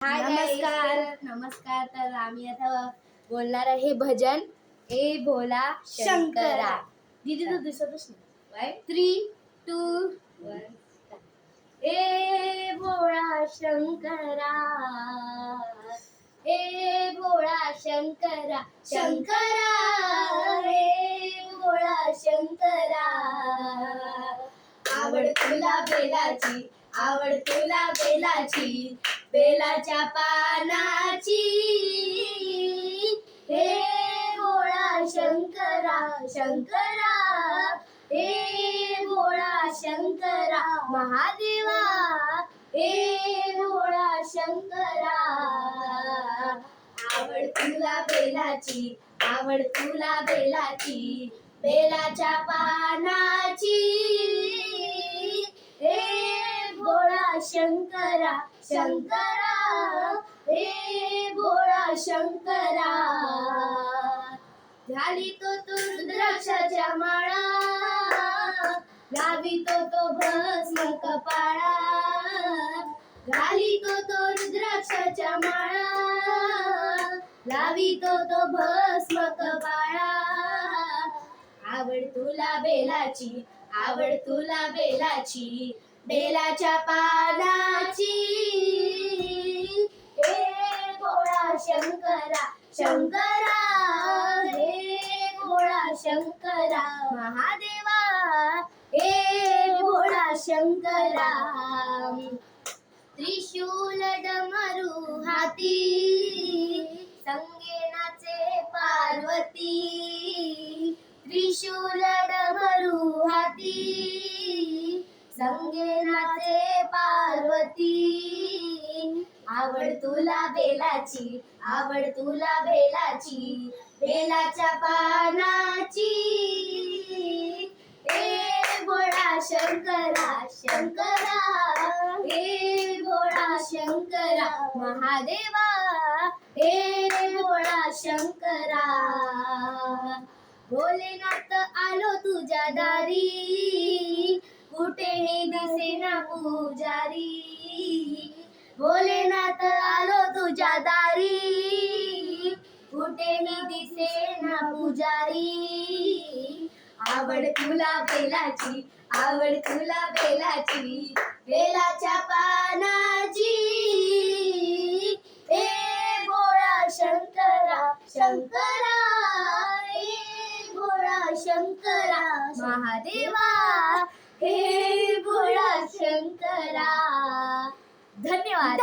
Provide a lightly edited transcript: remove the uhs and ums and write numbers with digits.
हाय नमस्कार. तर आम्ही आता बोलणार आहे भजन ए भोला शंकरा. दीदी तो दिसतच नाही. 3, 2, 1. ए भोळा शंकरा, ए भोळा शंकरा, शंकरा ए भोळा शंकरा. आवड तुला बेलाची, आवड तुला बेलाची, बेलाच्या पानाची. हे भोळा शंकरा, शंकरा हे भोळा शंकरा. महादेवा हे भोळा शंकरा. आवड तुला बेलाची, आवड तुला बेलाची, बेलाच्या पानाची. हे भोळा शंकरा, शंकरा हे भोळा शंकरा. घालितो तो रुद्राक्षाच्या माळा, लावितो तो भस्म कपाळा. घालितो तो रुद्राक्षाच्या माळा, लावितो तो भस्म कपाळा. आवड तुला बेलाची, आवड तुला बेलाची, बेलाच्या पानाची. हे भोळा शंकरा, शंकरा हे भोळा शंकरा. महादेवा हे भोळा शंकरा. त्रिशूल डमरू हाती, संगे नाचे पार्वती. त्रिशूल डमरू हाती, संगे नाचे पार्वती. आवड तुला बेलाची, आवड तुला बेलाची, बेलाच्या पानाची. हे भोळा शंकरा, शंकरा हे भोळा शंकरा. महादेवा हे भोळा शंकरा. भोलेनाथ आलो तुझ्या दारी, कुठेही दिसेना पुजारी. भोलेनाथ आलो तुझ्या दारी, कुठेही दिसेना पुजारी. आवड तुला बेलाची, आवड तुला बेलाची, बेलाच्या पानाची. हे भोळा शंकरा, शंकरा हे भोळा शंकरा. महादेवा हे भोळा शंकरा. धन्यवाद.